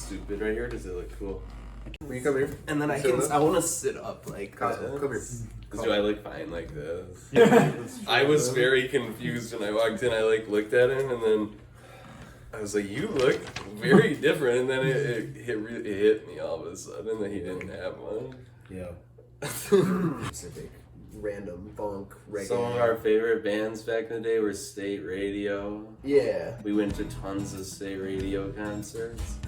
stupid right here? Does it look cool? Will you come here? And then I want to sit up like Cosmo, come here. Do I look fine like this? I was very confused when I walked in. I like looked at him and then I was like, "You look very different." And then it hit me all of a sudden that he didn't have one. Yeah. Specific, random funk, reggae. Some of our favorite bands back in the day were State Radio. Yeah. We went to tons of State Radio concerts.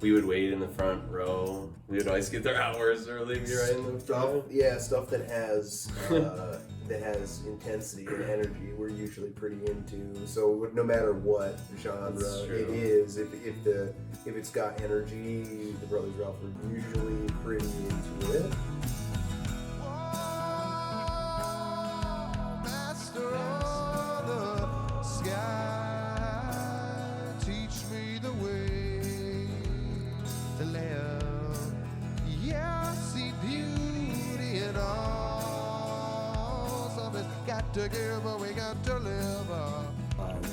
We would wait in the front row. We would always get there hours early. Be right in the front. Stuff that has intensity and energy. We're usually pretty into. So no matter what genre it is, if it's got energy, the Brothers Ralph are usually pretty into it. Together we got to live.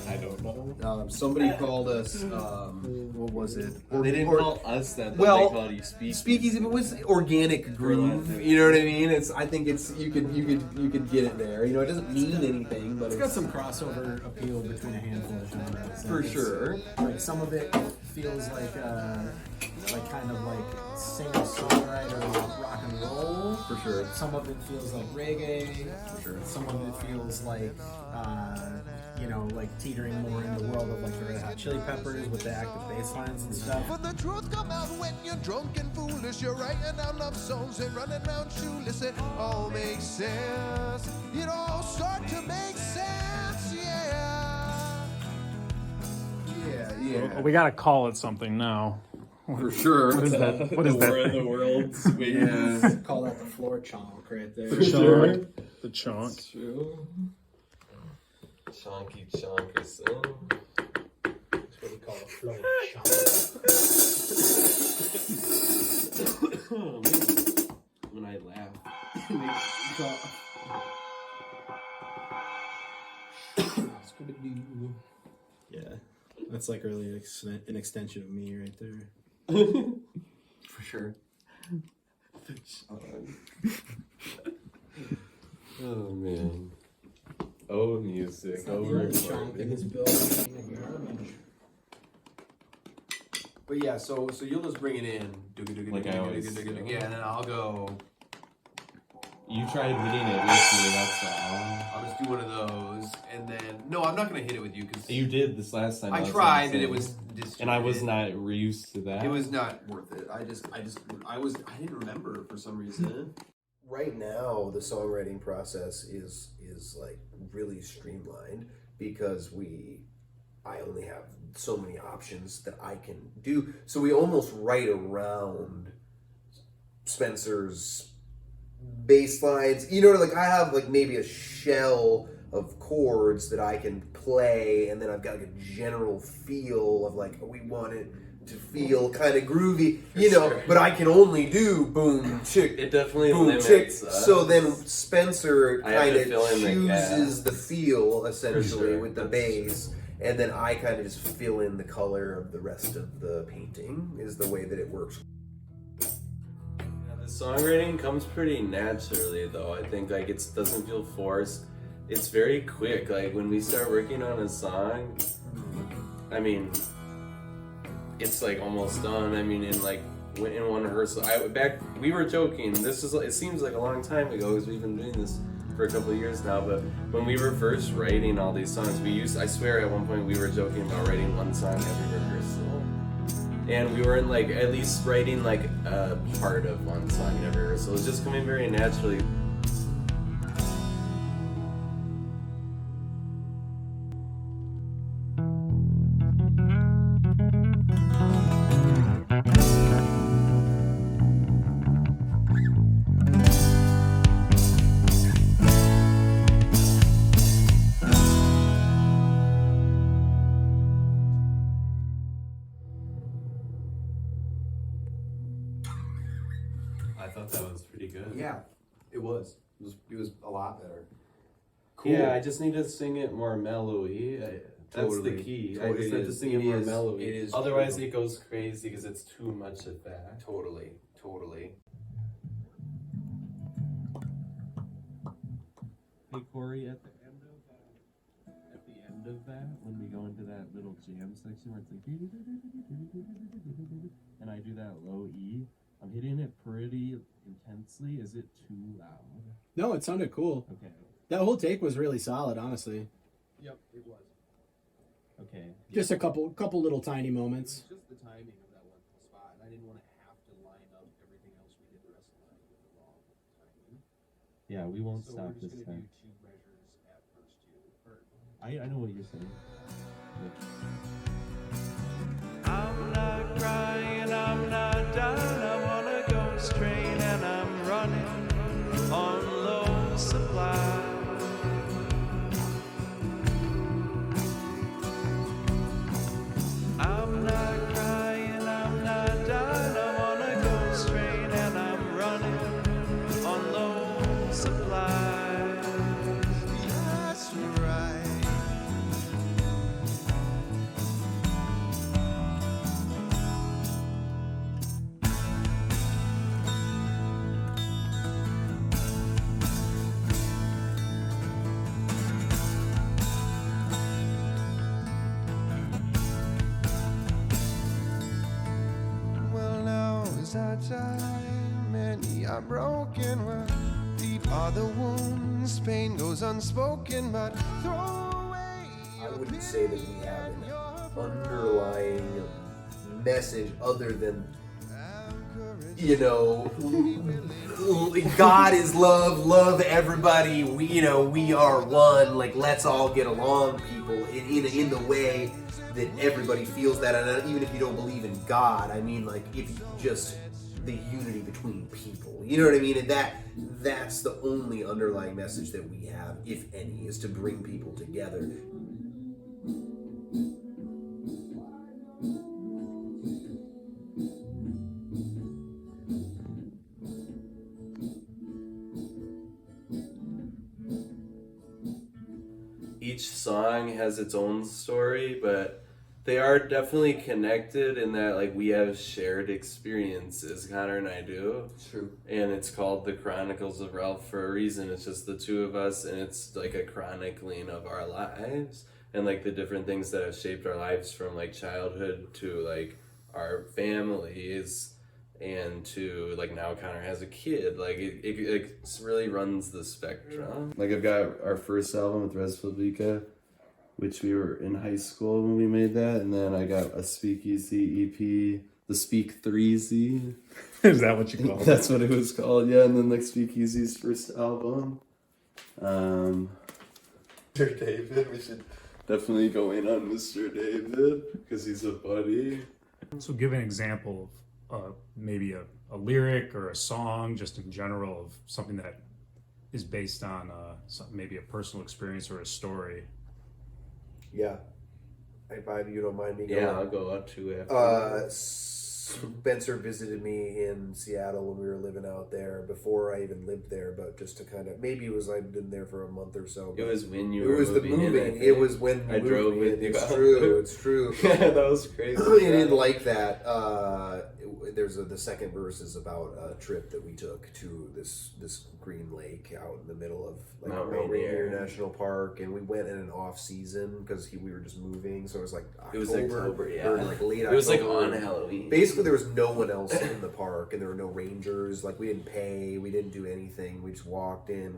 I don't know. Somebody called us. What was it? They didn't call us that. They called you speakeasy. Speakeasy, but it was organic groove. You know what I mean? I think you could get it there. You know, it doesn't mean anything, but it's got some crossover appeal between a handful of genres. For sure. Like some of it feels like kind of like singer-songwriter rock and roll. For sure. Some of it feels like reggae. For sure. Some of it feels like like teetering more in the world of like the Red Hot Chili Peppers with the active bass lines and stuff. But the truth come out when you're drunk and foolish. You're writing down love songs and running around shoeless. It all makes sense. It all start to make sense. Yeah. Well, we gotta call it something now. For sure. What is that? What is that? We're in the world. Yeah. Call that the floor chonk right there. For sure. The chonk. That's true. Chonky chonky son. That's what we call a floor chonk. When I laugh. Yeah. That's like really an extension of me right there. For sure. Oh man. Oh music. But yeah, so you'll just bring it in. Like I always do. Yeah, and then I'll go. You tried hitting it with me, that's all. I'll just do one of those, and then no, I'm not gonna hit it with you because You did this last time. I tried, and it was and I was not used to that. It was not worth it. I didn't remember for some reason. Right now, the songwriting process is like really streamlined because I only have so many options that I can do. So we almost write around Spencer's bass lines. You know, like I have like maybe a shell of chords that I can play, and then I've got like a general feel of like we want it to feel kind of groovy, you know, but I can only do boom chick. It definitely boom limits chick. us. So then Spencer I have kind to of fill in the chooses the feel essentially sure. with the bass, and then I kind of just fill in the color of the rest of the painting. Is the way that it works. The songwriting comes pretty naturally, though. I think like it doesn't feel forced. It's very quick. Like when we start working on a song, I mean, it's like almost done. I mean, in one rehearsal, we were joking. It seems like a long time ago because we've been doing this for a couple of years now. But when we were first writing all these songs, I swear at one point we were joking about writing one song every rehearsal, and we weren't like at least writing like a part of one song in every rehearsal. It was just coming very naturally. I thought that was pretty good. Yeah, it was. It was a lot better. Cool. Yeah, I just need to sing it more mellowy. That's Totally. the key. I Totally. just have to sing It more is- melody. it is Otherwise, true. it goes crazy because it's too much of that. Totally. Hey Corey, at the end of that, when we go into that little jam section where it's like, and I do that low E, I'm hitting it pretty intensely. Is it too loud? No, it sounded cool. Okay. That whole take was really solid, honestly. Yep, it was. Okay. Just a couple little tiny moments. Just the timing of that one spot, and I didn't want to have to line up everything else we did the rest of the night with the wrong timing. Yeah, we won't So stop we're this just gonna time. do 2 measures at first 2. I know what you're saying. I'm not crying, I'm not done. I wanna go straight and I'm running on low supply. I'm not crying, I'm not done. I wanna go straight and I'm running on low supply. That's right. Well, now is our time. Many are broken. Well, deep are the wounds. Pain goes unspoken, but throw away. I wouldn't say that we have an underlying message other than, you know, God is love, love everybody. We are one. Like, let's all get along, people, in the way that everybody feels that. And even if you don't believe in God, I mean, like, if you just the unity between people, you know what I mean? And that's the only underlying message that we have, if any, is to bring people together. Each song has its own story, but they are definitely connected in that, like, we have shared experiences, Connor and I do. True. And it's called the Chronicles of Ralph for a reason. It's just the two of us, and it's like a chronicling of our lives and like the different things that have shaped our lives, from like childhood to like our families and to like now Connor has a kid. Like it really runs the spectrum. Like I've got our first album with Res Publica, which we were in high school when we made that, and then I got a Speakeasy EP, the Speak 3Z. Is that what you call it? That's what it was called, yeah. And then like Speakeasy's first album. Mr. David, we should definitely go in on Mr. David because he's a buddy. So give an example of maybe a lyric or a song, just in general, of something that is based on maybe a personal experience or a story. Yeah. If you don't mind me going. Yeah, I'll go up to it. Spencer visited me in Seattle when we were living out there, before I even lived there, but just to kind of, maybe it was I'd been there for a month or so. It was when you It were was the moving in, I moving. think. It was when I drove with you. It's true. It's true. Yeah, that was crazy. I didn't like that. The second verse is about a trip that we took to this green lake out in the middle of like Mount Mount Rainier Rainier National Park, and we went in an off season because we were just moving, so it was like October, It was October, yeah. or like late October. It was like on Halloween. Basically, there was no one else in the park, and there were no rangers. Like, we didn't pay, we didn't do anything. We just walked in,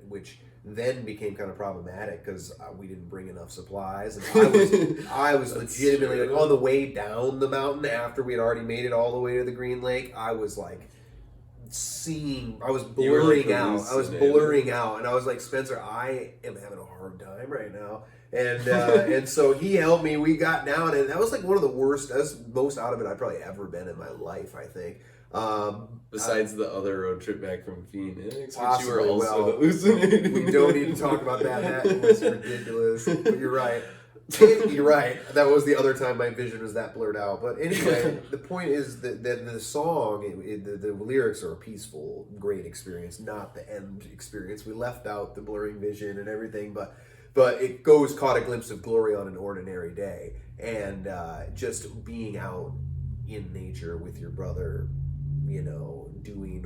which then became kind of problematic because we didn't bring enough supplies. And I was legitimately like on the way down the mountain after we had already made it all the way to the Green Lake. I was like I was blurring out, and I was like, Spencer, I am having a hard time right now. And and so he helped me. We got down, and that was like one of the worst. That was most out of it I've probably ever been in my life, I think. Besides the other road trip back from Phoenix, which you were Possibly, also well, hallucinating. We don't need to talk about that. That was ridiculous. But you're right. You're right. That was the other time my vision was that blurred out. But anyway, the point is that the song, the lyrics are a peaceful, great experience, not the end experience. We left out the blurring vision and everything, but but it goes caught a glimpse of glory on an ordinary day, and just being out in nature with your brother, you know, doing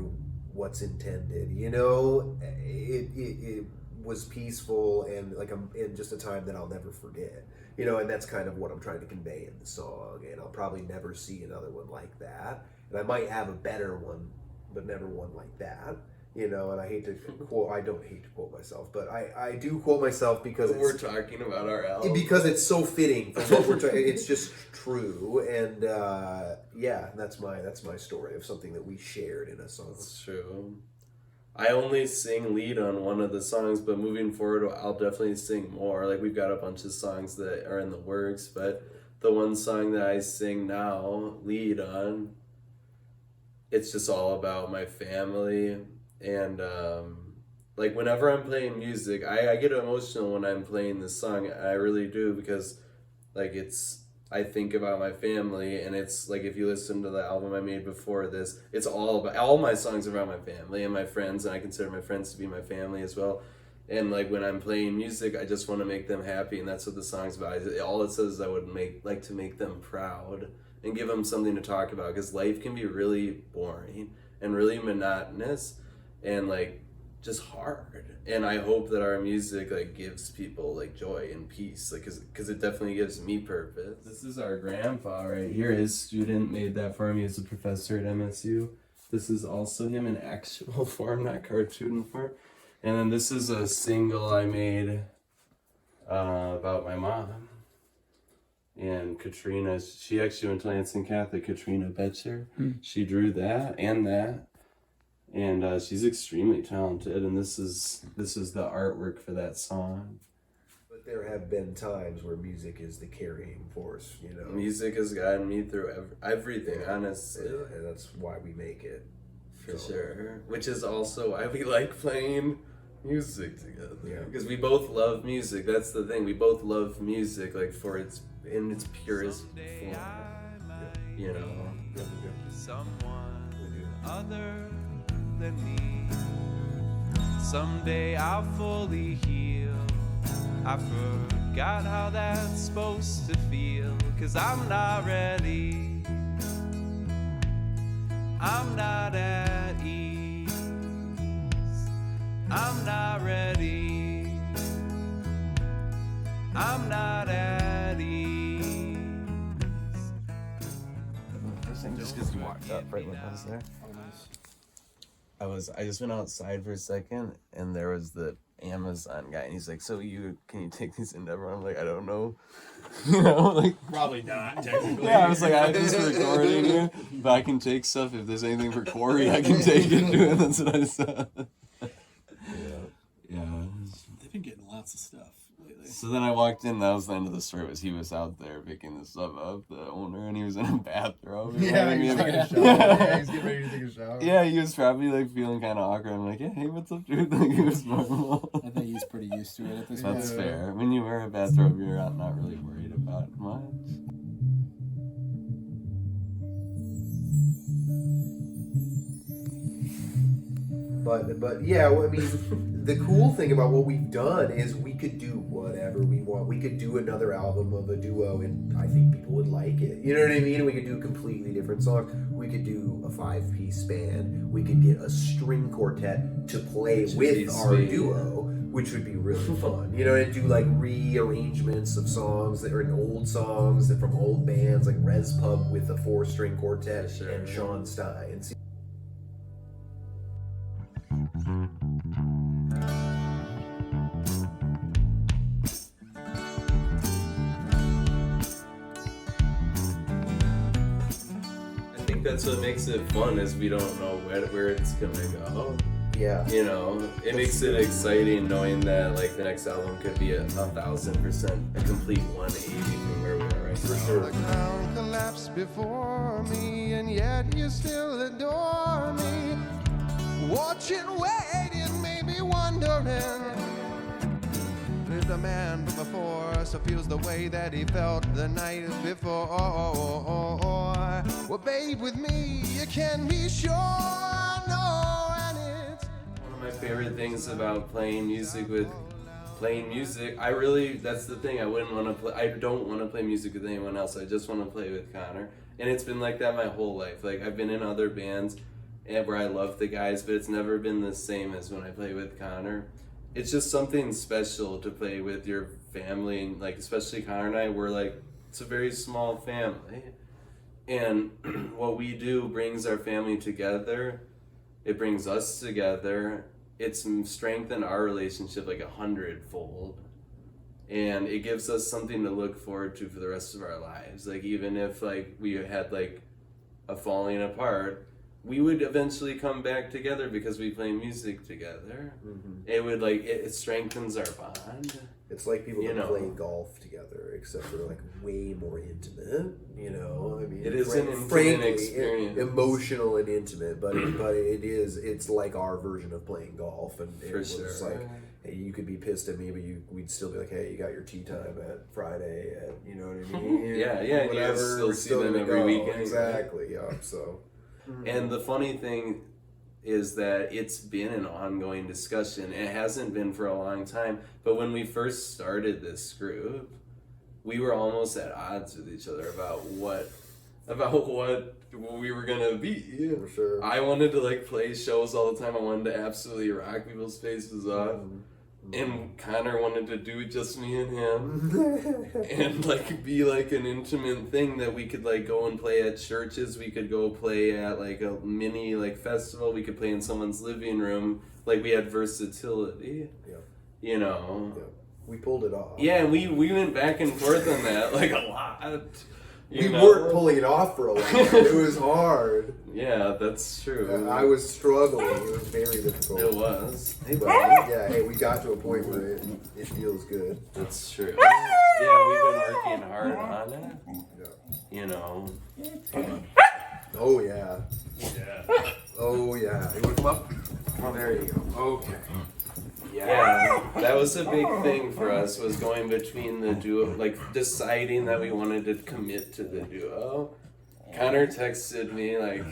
what's intended, you know, it was peaceful and like in just a time that I'll never forget, you know, and that's kind of what I'm trying to convey in the song, and I'll probably never see another one like that, and I might have a better one, but never one like that. You know, and I don't hate to quote myself, but I do quote myself because we're talking about our album. Because it's so fitting for what we're talking. It's just true, and yeah, that's my story of something that we shared in a song. That's true. I only sing lead on one of the songs, but moving forward, I'll definitely sing more. Like, we've got a bunch of songs that are in the works, but the one song that I sing now, lead on, it's just all about my family. And like, whenever I'm playing music, I get emotional when I'm playing this song. I really do, because like I think about my family, and it's like, if you listen to the album I made before this, it's all my songs are about my family and my friends, and I consider my friends to be my family as well. And like, when I'm playing music, I just want to make them happy, and that's what the song's about. All it says is I would like to make them proud and give them something to talk about, because life can be really boring and really monotonous and like just hard, and I hope that our music like gives people like joy and peace, like because it definitely gives me purpose. This is our grandpa right here. His student made that for me as a professor at MSU. This is also him in actual form, not cartoon form. And then this is a single I made about my mom. And Katrina, she actually went to Lansing Catholic, Katrina Betcher. She drew that and that. And she's extremely talented, and this is the artwork for that song. But there have been times where music is the carrying force, you know. Music has gotten me through everything, honestly. And that's why we make it. For sure. Which is also why we like playing music together. Yeah. Because we both love music. That's the thing. We both love music, like, in its purest form. You know. Someone other than me. Someday I'll fully heal. I forgot how that's supposed to feel, 'cause I'm not ready. I'm not at ease. I'm not ready. I'm not at ease. First thing, just because you walked up right when I was there. I just went outside for a second, and there was the Amazon guy, and he's like, "So can you take these into everyone?" I'm like, "I don't know," you know, like Probably not, technically. yeah. I was like, "I'm just recording here, but I can take stuff if there's anything for Corey. I can take it to it." That's what I said. Yeah. They've been getting lots of stuff lately. So then I walked in. That was the end of the story. He was out there picking the stuff up, the owner, and he was in a bathrobe. Yeah, he's taking a shower. Yeah, he's getting ready to take a shower. Yeah, he was probably like feeling kind of awkward. I'm like, yeah, hey, what's up, dude? Like, it was normal. I think he's pretty used to it at this point. That's fair. When you wear a bathrobe, you're not really worried about much. But yeah, I mean, the cool thing about what we've done is we could do whatever we want. We could do another album of a duo, and I think people would like it. You know what I mean? We could do completely different songs. We could do a 5-piece band. We could get a string quartet to play with our duo, which would be really fun. You know, and do like rearrangements of songs that are in old songs that from old bands, like Res Pub with a 4-string quartet and Sean Stein. I think that's what makes it fun, is we don't know where it's gonna go. Yeah. You know, it makes it exciting knowing that like the next album could be 1,000% a complete 180 from where we are right now. The ground collapsed before me, and yet you still adore me. Watching, waiting, maybe wondering if the man from before still feels the way that he felt the night before. Well, babe, with me you can be sure. No, and it's One of my favorite things about playing music with playing music. That's the thing. I don't want to play music with anyone else. I just want to play with Connor. And it's been like that my whole life. Like, I've been in other bands where I love the guys, but it's never been the same as when I play with Connor. It's just something special to play with your family, and like, especially Connor and I, we're like, it's a very small family. And what we do brings our family together. It brings us together. It's strengthened our relationship like 100-fold. And it gives us something to look forward to for the rest of our lives. Like, even if like we had like a falling apart, we would eventually come back together because we play music together. Mm-hmm. It strengthens our bond. It's like people that play golf together, except for like way more intimate. You know, I mean, it is an intimate experience, emotional and intimate, but it's like our version of playing golf, and it was like, hey, you could be pissed at me, but we'd still be like, hey, you got your tea time at Friday, and you know what I mean? yeah, whatever. You still see them every weekend. Exactly. Yeah. So. And the funny thing is that it's been an ongoing discussion. It hasn't been for a long time, but when we first started this group, we were almost at odds with each other about what we were gonna be. For sure. I wanted to like play shows all the time. I wanted to absolutely rock people's faces off. And Connor wanted to do just me and him and like be like an intimate thing that we could like go and play at churches. We could go play at like a mini like festival. We could play in someone's living room. Like, we had versatility. Yeah. You know. Yeah. We pulled it off. Yeah, and we went back and forth on that like a lot. We weren't pulling it off for a while. It was hard. Yeah, that's true. I was struggling. It was very difficult. It was. Hey, we got to a point where it feels good. That's true. Yeah, we've been working hard on it. Yeah. You know. Oh, yeah. Yeah. Oh, yeah. You want to come up? Oh, there you go. Okay. Yeah, that was a big thing for us, was going between the duo, like deciding that we wanted to commit to the duo. Connor texted me like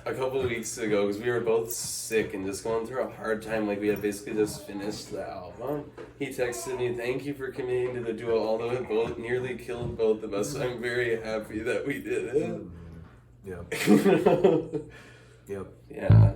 a couple of weeks ago because we were both sick and just going through a hard time. Like, we had basically just finished the album. He texted me, "Thank you for committing to the duo, although it both nearly killed both of us. I'm very happy that we did it." Yeah. Yep. Yeah.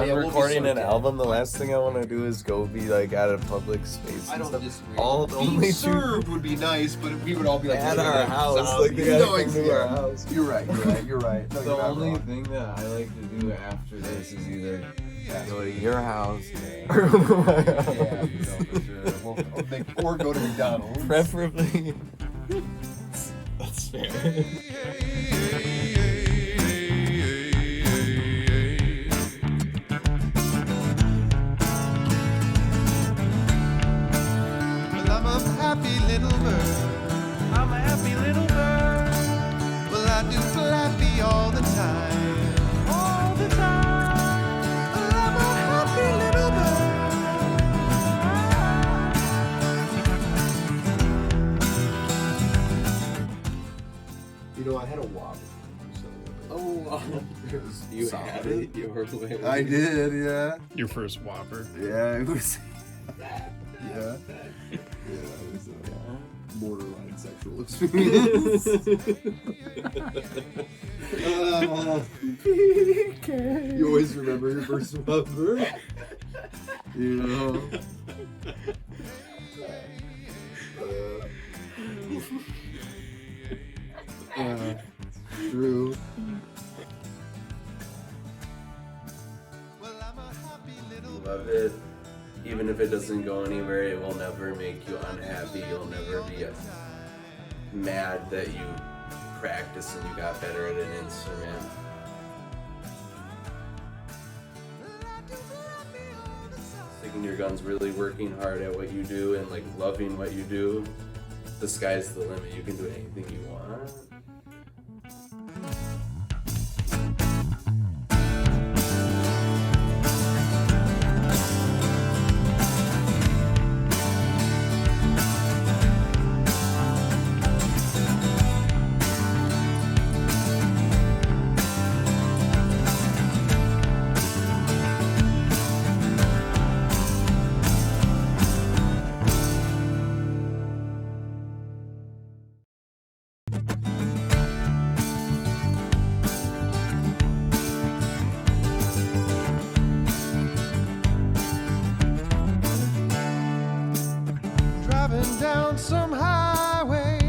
Recording an album, the last thing I want to do is go be like at a public space. I don't disagree. Only served would be nice, but we would all be like at our house, like the guys come to our house. You're right. No, the only thing that I like to do after this is either go to your house or go to my house. Yeah, for sure. Or go to McDonald's. Preferably. That's fair. Happy little bird. I'm a happy little bird. Well, I do flappy all the time. All the time. Well, I'm a happy little bird. You know, I had a Whopper. Oh, you had it? You were aware. I did, yeah. Your first Whopper. Yeah, it was. Yeah. Yeah, it was a borderline sexual experience. You always remember your first Whopper. You know. True. Love it. Even if it doesn't go anywhere, it will never make you unhappy. You'll never be mad that you practiced and you got better at an instrument. sticking to your guns, really working hard at what you do and like loving what you do, the sky's the limit. You can do anything you want. Driving down some highway,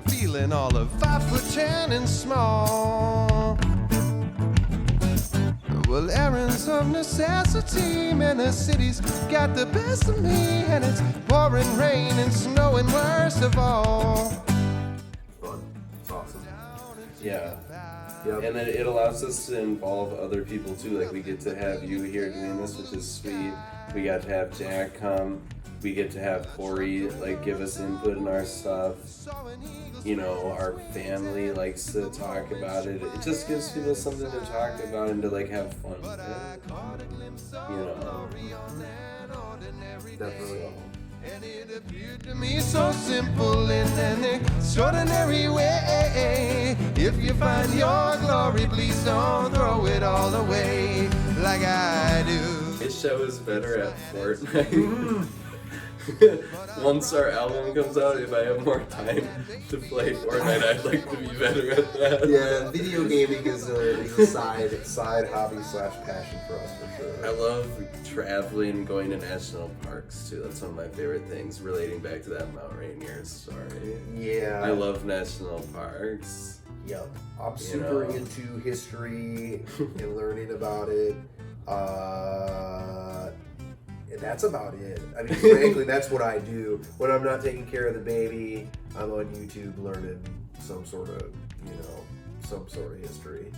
feeling all of 5'10" and small. Well, errands of necessity, man, the city's got the best of me, and it's pouring rain and snowing worst of all. Fun. It's awesome. Yeah. Yep. And then it allows us to involve other people too. Like we get to have you here doing this, which is sweet. We got to have Jack come. We get to have Corey like give us input in our stuff. You know, our family likes to talk about it. It just gives people something to talk about and to like have fun with it. You know. Definitely. And it appeared to me so simple in an extraordinary way. If you find your glory, please don't throw it all away like I do. His show is better at Fortnite. Once our album comes out, if I have more time to play Fortnite, I'd like to be better at that. Yeah, video gaming is a side hobby / passion for us for sure. I love traveling, going to national parks too. That's one of my favorite things, relating back to that Mount Rainier story. Yeah. I love national parks. Yep. I'm super into history and learning about it. And that's about it. I mean, frankly, that's what I do. When I'm not taking care of the baby, I'm on YouTube learning some sort of history.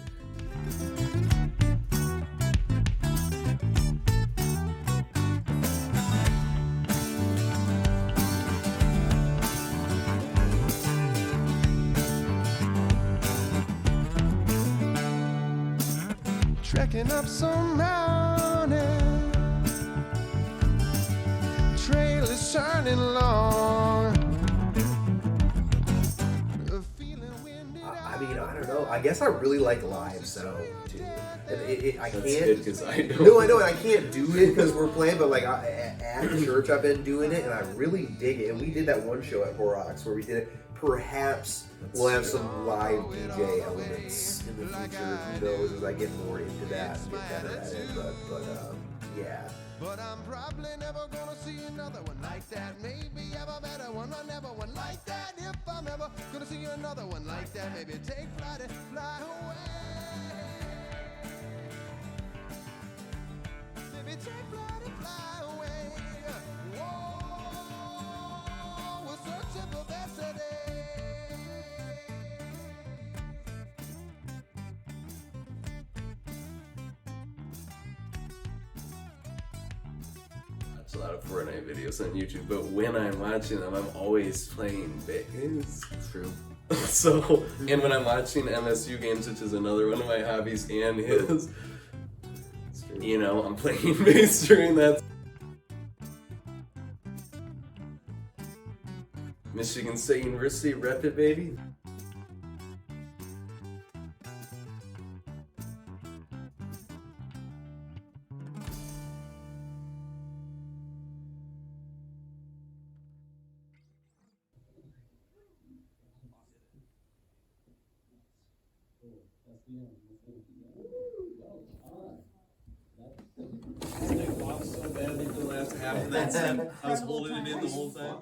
Trekking up some mountain, trail is turning long. I mean, I don't know. I guess I really like live sound too. And I That's can't. good because I don't. No, I know, and I can't do it because we're playing. But like at church, I've been doing it, and I really dig it. And we did that one show at Horrocks where we did it. Perhaps we'll have some live DJ elements in the future. Who knows? As I get more into that and get better at it. But yeah. But I'm probably never gonna see another one like that. Maybe have a better one, but never one like that. If I'm ever gonna see another one like that, maybe take flight and fly away. Maybe take flight and fly away. Whoa, we're searching for better days. A lot of Fortnite videos on YouTube, but when I'm watching them, I'm always playing bass. True. So, and when I'm watching MSU games, which is another one of my hobbies and his, you know, I'm playing bass during that. Michigan State University, rep it, baby. So badly for the last half of that set. I was holding it in the whole time.